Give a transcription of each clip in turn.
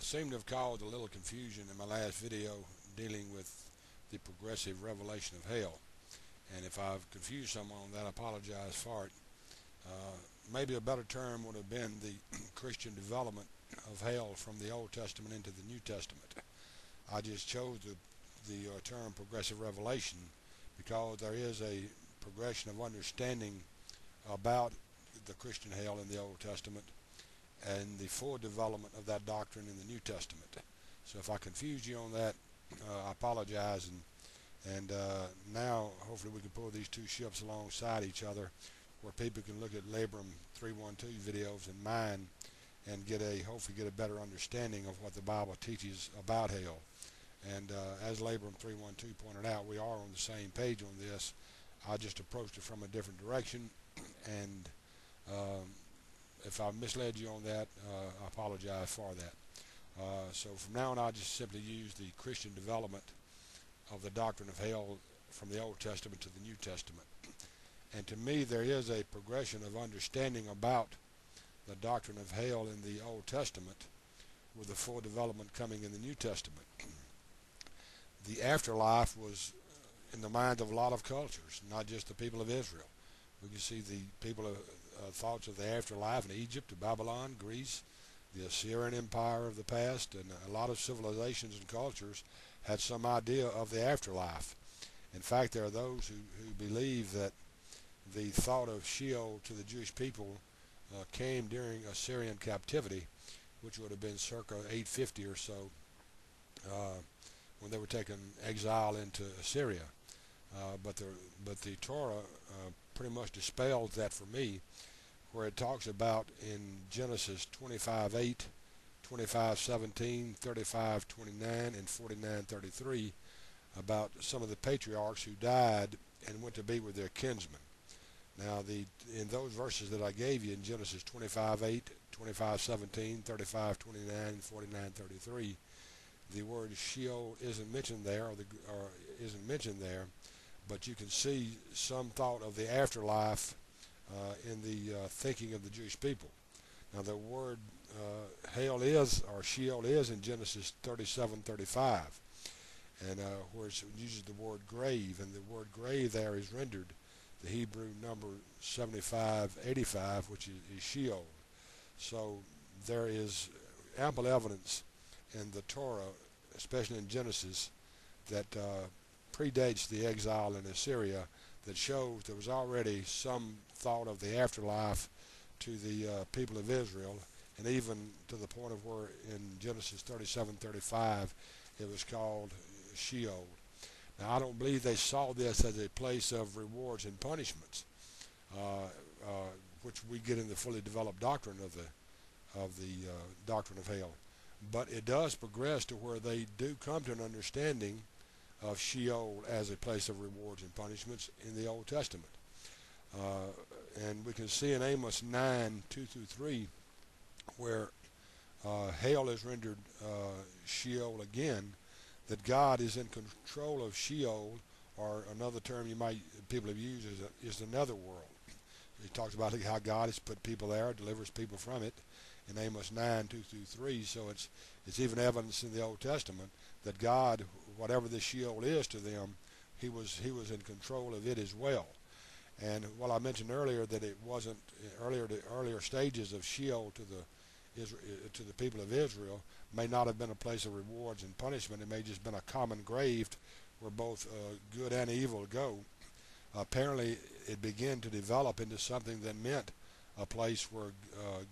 I seem to have caused a little confusion in my last video dealing with the progressive revelation of hell. And if I've confused someone on that, I apologize for it. Maybe a better term would have been the Christian development of hell from the Old Testament into the New Testament. I just chose the term progressive revelation because there is a progression of understanding about the Christian hell in the Old Testament and the full development of that doctrine in the New Testament. So if I confused you on that, I apologize, and now hopefully we can pull these two ships alongside each other where people can look at Labarum312 videos and mine and hopefully get a better understanding of what the Bible teaches about hell. And as Labarum312 pointed out, we are on the same page on this. I just approached it from a different direction, and if I misled you on that, I apologize for that. So from now on, I'll just simply use the Christian development of the doctrine of hell from the Old Testament to the New Testament. And to me, there is a progression of understanding about the doctrine of hell in the Old Testament with the full development coming in the New Testament. The afterlife was in the minds of a lot of cultures, not just the people of Israel. We can see the people thoughts of the afterlife in Egypt, Babylon, Greece, the Assyrian Empire of the past, and a lot of civilizations and cultures had some idea of the afterlife. In fact, there are those who believe that the thought of Sheol to the Jewish people came during Assyrian captivity, which would have been circa 850 or so, when they were taken exile into Assyria. But the Torah pretty much dispels that for me, where it talks about in Genesis 25:8, 25:17, 35:29, and 49:33 about some of the patriarchs who died and went to be with their kinsmen. Now, in those verses that I gave you in Genesis 25:8, 25:17, 35:29, and 49:33, the word Sheol isn't mentioned there, but you can see some thought of the afterlife in the thinking of the Jewish people. Now, the word hell is, or Sheol is, in Genesis 37:35, and where it uses the word grave, and the word grave there is rendered the Hebrew number 7585, which is Sheol. So there is ample evidence in the Torah, especially in Genesis, that predates the exile in Assyria, that shows there was already some thought of the afterlife to the people of Israel, and even to the point of where in Genesis 37:35 it was called Sheol. Now, I don't believe they saw this as a place of rewards and punishments, which we get in the fully developed doctrine of the doctrine of hell. But it does progress to where they do come to an understanding of Sheol as a place of rewards and punishments in the Old Testament. And we can see in Amos 9:2-3, where hell is rendered Sheol again, that God is in control of Sheol, or another term people have used is the netherworld. He talks about how God has put people there, delivers people from it, in Amos 9:2-3. So it's even evidence in the Old Testament that God, whatever the Sheol is to them, he was in control of it as well. And while I mentioned earlier that it wasn't the earlier stages of Sheol to the people of Israel may not have been a place of rewards and punishment. It may just been a common grave where both good and evil go. Apparently, it began to develop into something that meant a place where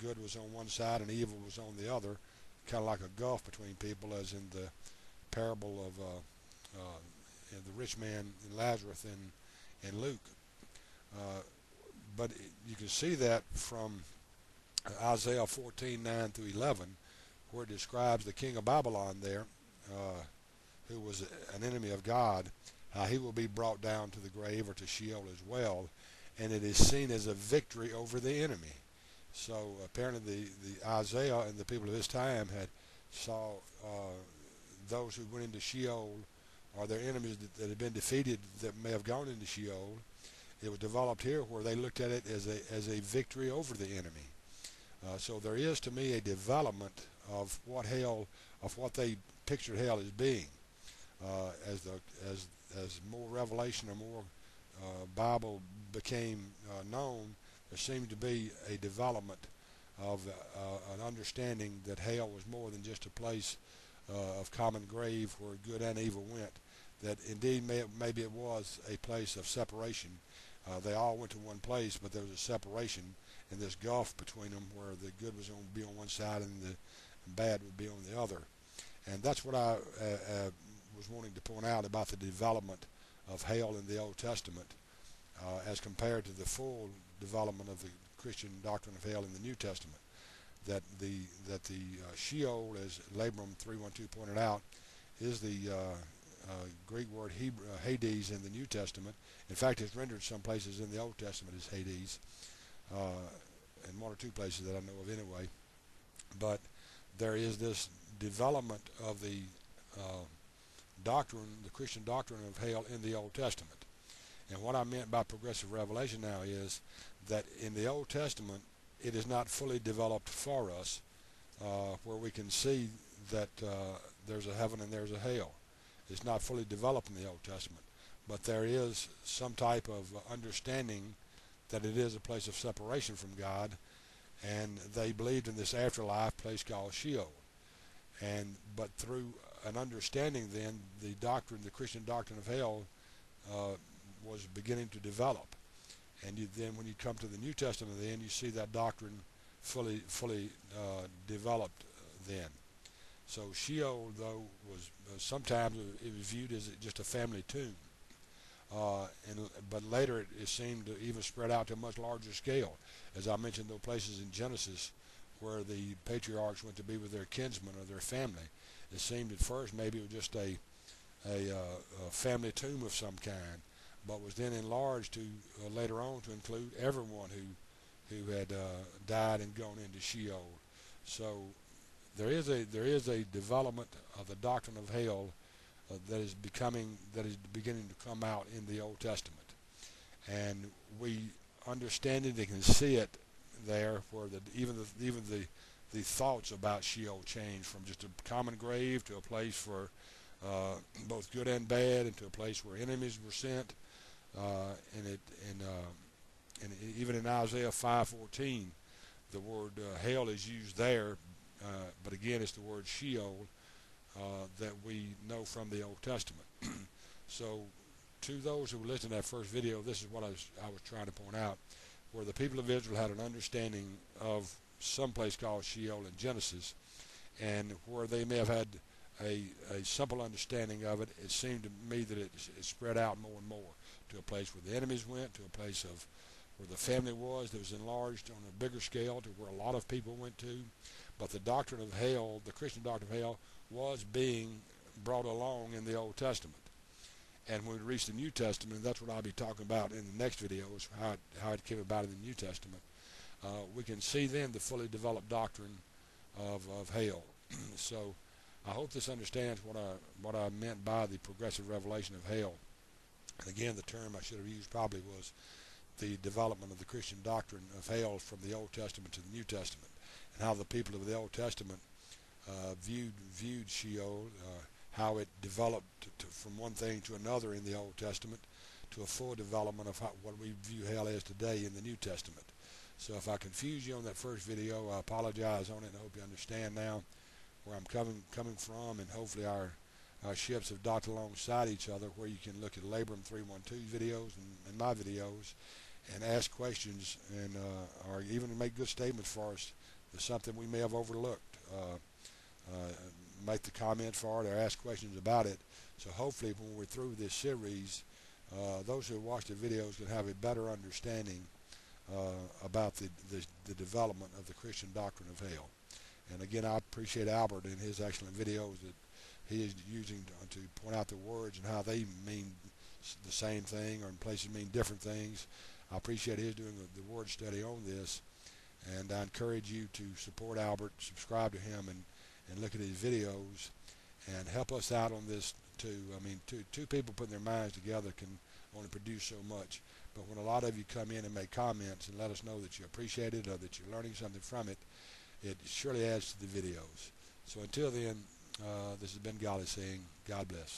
good was on one side and evil was on the other, kind of like a gulf between people, as in the parable of the rich man and Lazarus in Luke. But you can see that from Isaiah 14:9-11, where it describes the king of Babylon there, who was an enemy of God, how he will be brought down to the grave, or to Sheol as well, and it is seen as a victory over the enemy. So apparently the Isaiah and the people of his time saw those who went into Sheol, or their enemies that had been defeated, that may have gone into Sheol. It was developed here where they looked at it as a victory over the enemy. So there is, to me, a development of what hell, of what they pictured hell as being. As more revelation or more Bible became known, there seemed to be a development of an understanding that hell was more than just a place of common grave where good and evil went. That indeed maybe it was a place of separation. They all went to one place, but there was a separation in this gulf between them where the good was going to be on one side and the bad would be on the other. And that's what I was wanting to point out about the development of hell in the Old Testament as compared to the full development of the Christian doctrine of hell in the New Testament. That the Sheol, as Labarum312 pointed out, is the Greek word Hades in the New Testament. In fact, it's rendered some places in the Old Testament as Hades, in one or two places that I know of anyway. But there is this development of the doctrine, the Christian doctrine of hell in the Old Testament. And what I meant by progressive revelation now is that in the Old Testament, it is not fully developed for us, where we can see that there's a heaven and there's a hell. It's not fully developed in the Old Testament, but there is some type of understanding that it is a place of separation from God, and they believed in this afterlife place called Sheol. But through an understanding then, the Christian doctrine of hell was beginning to develop. And then when you come to the New Testament, then you see that doctrine fully developed then. So Sheol, though, was sometimes it was viewed as just a family tomb, but later it seemed to even spread out to a much larger scale. As I mentioned, those places in Genesis where the patriarchs went to be with their kinsmen or their family, it seemed at first maybe it was just a family tomb of some kind, but was then enlarged to later on to include everyone who had died and gone into Sheol. So there is a development of the doctrine of hell that is beginning to come out in the Old Testament, and we understand it and can see it there, where even the thoughts about Sheol change from just a common grave to a place for both good and bad, and to a place where enemies were sent. And even in Isaiah 5:14, the word hell is used there, but again it's the word Sheol that we know from the Old Testament. So to those who listened to that first video, this is what I was trying to point out, where the people of Israel had an understanding of some place called Sheol in Genesis, and where they may have had a simple understanding of it, it seemed to me that it spread out more and more to a place where the enemies went, to a place of where the family was that was enlarged on a bigger scale to where a lot of people went to. But the doctrine of hell, the Christian doctrine of hell, was being brought along in the Old Testament. And when we reach the New Testament, that's what I'll be talking about in the next video, is how it came about in the New Testament. We can see then the fully developed doctrine of hell. So I hope this understands what I meant by the progressive revelation of hell. And again, the term I should have used probably was the development of the Christian doctrine of hell from the Old Testament to the New Testament, and how the people of the Old Testament viewed Sheol, how it developed from one thing to another in the Old Testament, to a full development of what we view hell as today in the New Testament. So if I confused you on that first video, I apologize on it, and I hope you understand now where I'm coming from, and hopefully our ships have docked alongside each other, where you can look at Labarum312 videos and my videos and ask questions, and or even make good statements for us. There's something we may have overlooked. Make the comment for it or ask questions about it. So hopefully when we're through this series, those who watch the videos can have a better understanding about the development of the Christian doctrine of hell. And again, I appreciate Albert and his excellent videos that he is using to point out the words and how they mean the same thing, or in places mean different things. I appreciate his doing the word study on this, and I encourage you to support Albert, subscribe to him, and look at his videos, and help us out on this too. I mean, two people putting their minds together can only produce so much, but when a lot of you come in and make comments and let us know that you appreciate it or that you're learning something from it, it surely adds to the videos. So until then, this has been Golly saying, God bless.